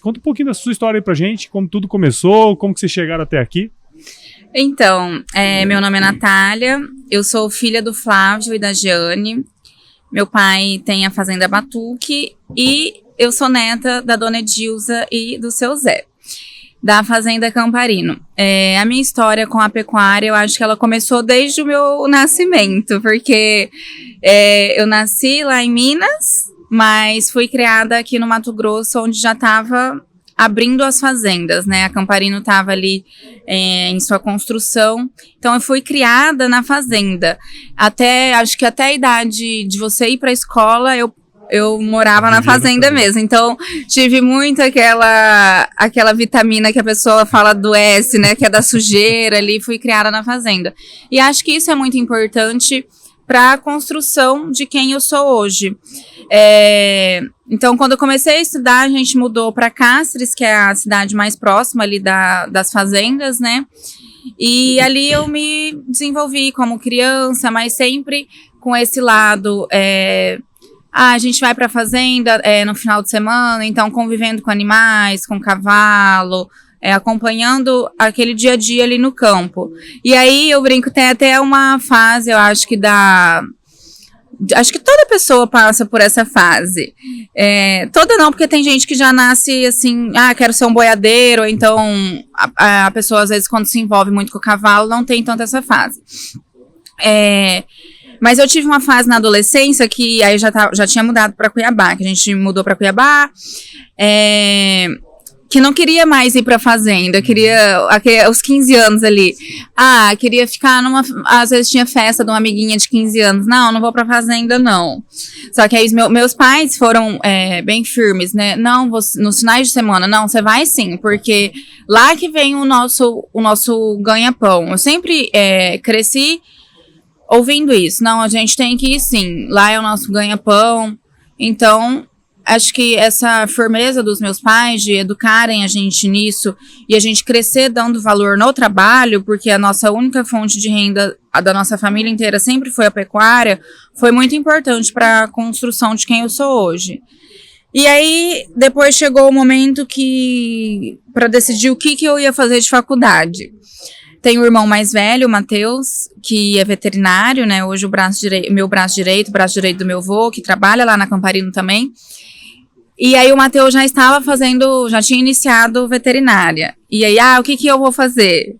Conta um pouquinho da sua história aí pra gente, como tudo começou, como que vocês chegaram até aqui. Então, meu nome é Natália, eu sou filha do Flávio e da Jeane. Meu pai tem a fazenda Batuque e eu sou neta da dona Edilza e do seu Zé, da fazenda Camparino. A minha história com a pecuária, eu acho que ela começou desde o meu nascimento, porque eu nasci lá em Minas, mas fui criada aqui no Mato Grosso, onde já estava abrindo as fazendas, né? A Camparino estava ali em sua construção, então eu fui criada na fazenda. Acho que até a idade de você ir para a escola, eu morava na fazenda mesmo, então tive muito aquela vitamina que a pessoa fala do S, né, que é da sujeira ali, fui criada na fazenda. E acho que isso é muito importante para a construção de quem eu sou hoje. Então, quando eu comecei a estudar, a gente mudou para Cáceres, que é a cidade mais próxima ali das fazendas, né? E ali eu me desenvolvi como criança, mas sempre com esse lado... a gente vai para a fazenda no final de semana, então convivendo com animais, com cavalo, acompanhando aquele dia a dia ali no campo. E aí eu brinco, tem até uma fase, eu acho que acho que toda pessoa passa por essa fase. Toda não, porque tem gente que já nasce assim, quero ser um boiadeiro, ou então a pessoa às vezes quando se envolve muito com o cavalo não tem tanto essa fase. Mas eu tive uma fase na adolescência que aí já tinha mudado para Cuiabá, que a gente mudou para Cuiabá, que não queria mais ir pra fazenda, queria, aos 15 anos ali, queria ficar às vezes tinha festa de uma amiguinha de 15 anos, não vou pra fazenda não. Só que aí meus pais foram bem firmes, né, não, nos finais de semana, não, você vai sim, porque lá que vem o nosso ganha-pão. Eu sempre cresci ouvindo isso, não, a gente tem que ir sim, lá é o nosso ganha-pão. Então, acho que essa firmeza dos meus pais de educarem a gente nisso e a gente crescer dando valor no trabalho, porque a nossa única fonte de renda, a da nossa família inteira, sempre foi a pecuária, foi muito importante para a construção de quem eu sou hoje. E aí, depois chegou o momento para decidir o que eu ia fazer de faculdade. Tenho o irmão mais velho, o Matheus, que é veterinário, né? Hoje meu braço direito do meu avô, que trabalha lá na Camparino também. E aí o Matheus já tinha iniciado veterinária. E aí, o que eu vou fazer?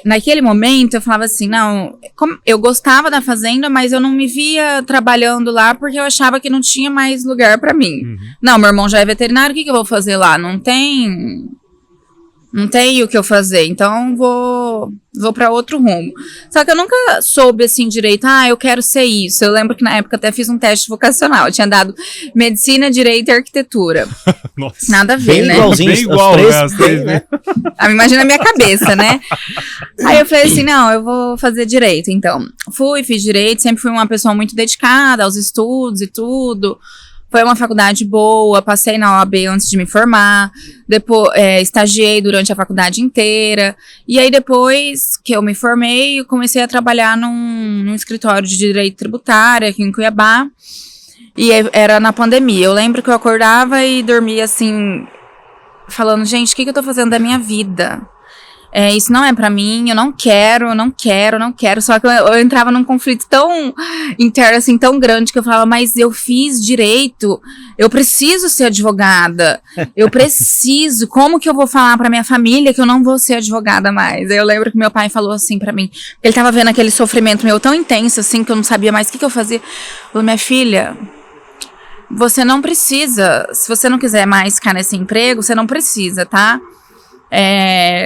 Naquele momento eu falava assim, não, eu gostava da fazenda, mas eu não me via trabalhando lá porque eu achava que não tinha mais lugar pra mim. Uhum. Não, meu irmão já é veterinário, o que eu vou fazer lá? Não tem o que eu fazer, então vou para outro rumo. Só que eu nunca soube assim direito, eu quero ser isso. Eu lembro que na época até fiz um teste vocacional, eu tinha dado medicina, direito e arquitetura. Nossa, nada a ver, bem né? Igualzinho, bem igual, as três, né? Imagina a minha cabeça, né? Aí eu falei assim, não, eu vou fazer direito, então. Fiz direito, sempre fui uma pessoa muito dedicada aos estudos e tudo. Foi uma faculdade boa, passei na OAB antes de me formar, depois estagiei durante a faculdade inteira, e aí depois que eu me formei, eu comecei a trabalhar num escritório de direito tributário aqui em Cuiabá, e era na pandemia. Eu lembro que eu acordava e dormia assim, falando, gente, o que eu tô fazendo da minha vida? Isso não é pra mim, eu não quero. Só que eu entrava num conflito tão interno, assim, tão grande, que eu falava, mas eu fiz direito, eu preciso ser advogada, como que eu vou falar pra minha família que eu não vou ser advogada mais? Aí eu lembro que meu pai falou assim pra mim, ele tava vendo aquele sofrimento meu tão intenso, assim, que eu não sabia mais o que eu fazia. Ele falou, minha filha, você não precisa, se você não quiser mais ficar nesse emprego, você não precisa, tá?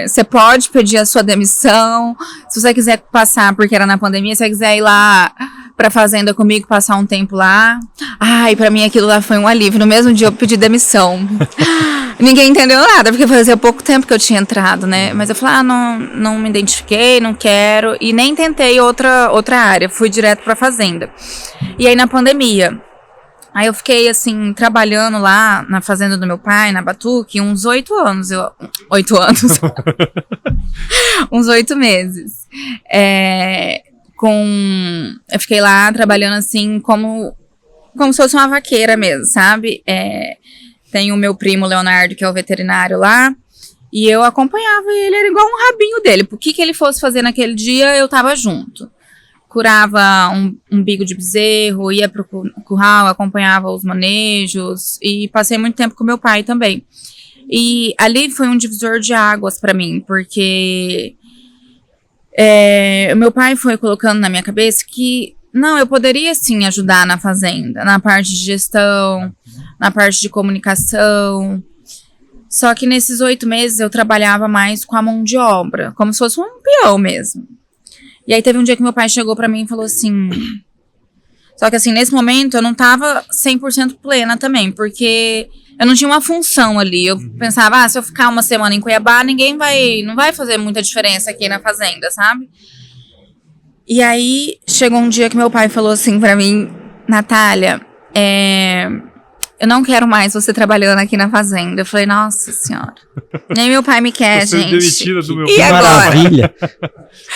Você pode pedir a sua demissão, se você quiser passar, porque era na pandemia, se você quiser ir lá pra fazenda comigo, passar um tempo lá. Pra mim aquilo lá foi um alívio. No mesmo dia eu pedi demissão. Ninguém entendeu nada, porque fazia pouco tempo que eu tinha entrado, né? Mas eu falei, não me identifiquei, não quero, e nem tentei outra área, fui direto pra fazenda. E aí na pandemia, aí eu fiquei, assim, trabalhando lá na fazenda do meu pai, na Batuque, uns 8 anos. 8 anos? Uns 8 meses. Eu fiquei lá trabalhando, assim, como se fosse uma vaqueira mesmo, sabe? Tem o meu primo Leonardo, que é o veterinário lá. E eu acompanhava ele, era igual um rabinho dele. O que ele fosse fazer naquele dia, eu tava junto. Curava um bico de bezerro, ia pro curral, acompanhava os manejos. E passei muito tempo com meu pai também. E ali foi um divisor de águas para mim, porque meu pai foi colocando na minha cabeça que, não, eu poderia sim ajudar na fazenda, na parte de gestão, na parte de comunicação. Só que nesses 8 meses eu trabalhava mais com a mão de obra, como se fosse um peão mesmo. E aí teve um dia que meu pai chegou pra mim e falou assim... Só que assim, nesse momento eu não tava 100% plena também, porque eu não tinha uma função ali. Eu pensava, se eu ficar uma semana em Cuiabá, não vai fazer muita diferença aqui na fazenda, sabe? E aí chegou um dia que meu pai falou assim pra mim, Natália, eu não quero mais você trabalhando aqui na fazenda. Eu falei, nossa senhora. Nem meu pai me quer, gente. Demitida do meu E pai. agora? Maravilha.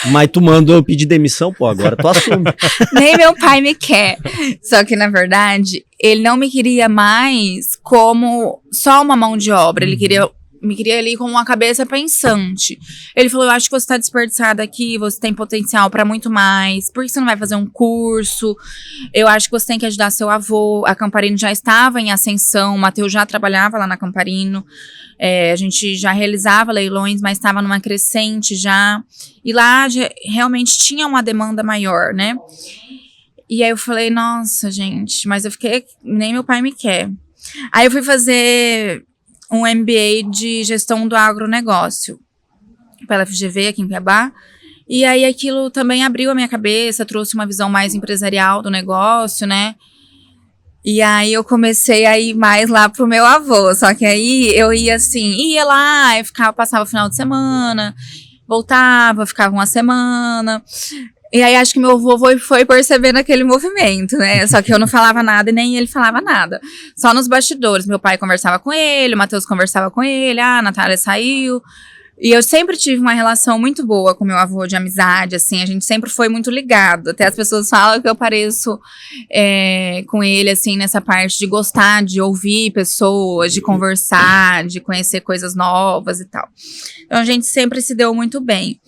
Mas tu mandou eu pedir demissão, pô, agora tu assume. Nem meu pai me quer. Só que, na verdade, ele não me queria mais como só uma mão de obra. Ele me queria ali com uma cabeça pensante. Ele falou, eu acho que você tá desperdiçada aqui, você tem potencial pra muito mais. Por que você não vai fazer um curso? Eu acho que você tem que ajudar seu avô. A Camparino já estava em ascensão, o Matheus já trabalhava lá na Camparino. A gente já realizava leilões, mas estava numa crescente já. E lá realmente tinha uma demanda maior, né? E aí eu falei, nossa, gente, mas eu fiquei, nem meu pai me quer. Aí eu fui fazer um MBA de gestão do agronegócio pela FGV aqui em Cuiabá. E aí aquilo também abriu a minha cabeça, trouxe uma visão mais empresarial do negócio, né? E aí eu comecei a ir mais lá pro meu avô. Só que aí eu ia assim, ia lá, passava o final de semana, voltava, ficava uma semana. E aí acho que meu avô foi percebendo aquele movimento, né? Só que eu não falava nada e nem ele falava nada. Só nos bastidores. Meu pai conversava com ele, o Matheus conversava com ele, a Natália saiu. E eu sempre tive uma relação muito boa com meu avô, de amizade, assim, a gente sempre foi muito ligado. Até as pessoas falam que eu pareço com ele, assim, nessa parte de gostar de ouvir pessoas, de conversar, de conhecer coisas novas e tal. Então a gente sempre se deu muito bem.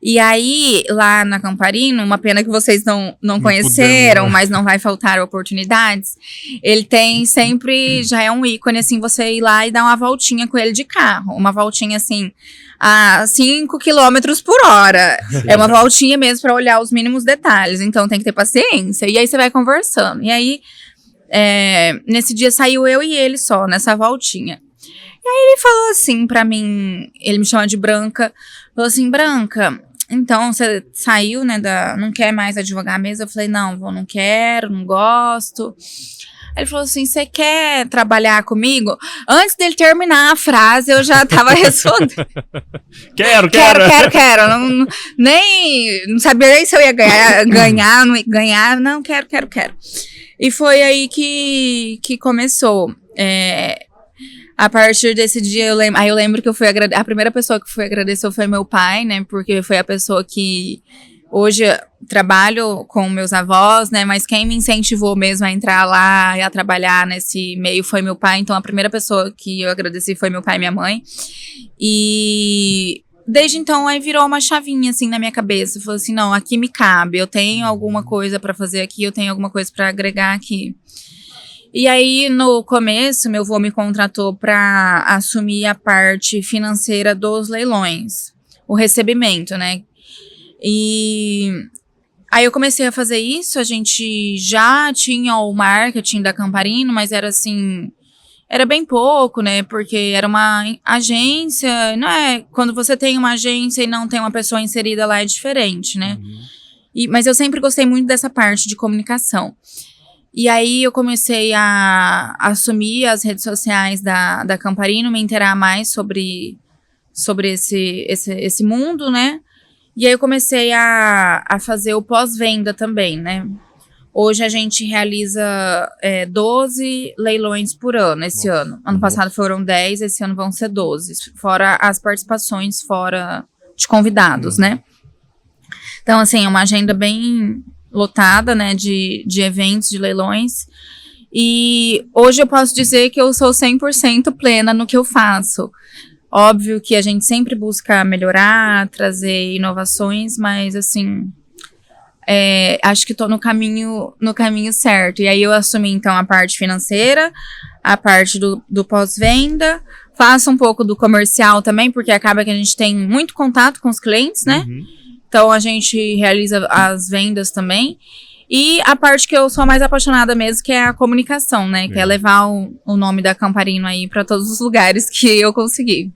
E aí, lá na Camparino, uma pena que vocês não conheceram, puderam, né? mas não vai faltar oportunidades, ele tem sempre, já é um ícone, assim, você ir lá e dar uma voltinha com ele de carro. Uma voltinha, assim, a 5 km por hora. Sim. É uma voltinha mesmo para olhar os mínimos detalhes, então tem que ter paciência. E aí você vai conversando. E aí, nesse dia saiu eu e ele só, nessa voltinha. E aí ele falou assim pra mim, ele me chama de Branca, falou assim, Branca, então você saiu, né, não quer mais advogar mesmo? Eu falei, não quero, não gosto. Ele falou assim, você quer trabalhar comigo? Antes dele terminar a frase, eu já tava respondendo. Quero. Não sabia nem se eu ia ganhar, não ia ganhar. Não, quero. E foi aí que começou. A partir desse dia, eu lembro que eu fui a primeira pessoa que fui agradecer foi meu pai, né? Porque foi a pessoa que... Hoje eu trabalho com meus avós, né? Mas quem me incentivou mesmo a entrar lá e a trabalhar nesse meio foi meu pai. Então, a primeira pessoa que eu agradeci foi meu pai e minha mãe. E desde então, aí virou uma chavinha, assim, na minha cabeça. Falei assim, não, aqui me cabe. Eu tenho alguma coisa pra fazer aqui, eu tenho alguma coisa pra agregar aqui. E aí, no começo, meu avô me contratou pra assumir a parte financeira dos leilões. O recebimento, né? E aí eu comecei a fazer isso, a gente já tinha o marketing da Camparino, mas era assim, era bem pouco, né, porque era uma agência, não é, quando você tem uma agência e não tem uma pessoa inserida lá é diferente, né, mas eu sempre gostei muito dessa parte de comunicação. E aí eu comecei a assumir as redes sociais da Camparino, me inteirar mais sobre esse mundo, né. E aí eu comecei a fazer o pós-venda também, né? Hoje a gente realiza 12 leilões por ano, esse ano. Ano passado foram 10, esse ano vão ser 12. Fora as participações fora de convidados, né? Então, assim, é uma agenda bem lotada, né? De eventos, de leilões. E hoje eu posso dizer que eu sou 100% plena no que eu faço. Óbvio que a gente sempre busca melhorar, trazer inovações, mas assim, acho que estou no caminho certo. E aí eu assumi então a parte financeira, a parte do pós-venda, faço um pouco do comercial também, porque acaba que a gente tem muito contato com os clientes, né? Então a gente realiza as vendas também. E a parte que eu sou mais apaixonada mesmo, que é a comunicação, né? Que é levar o nome da Camparino aí para todos os lugares que eu conseguir.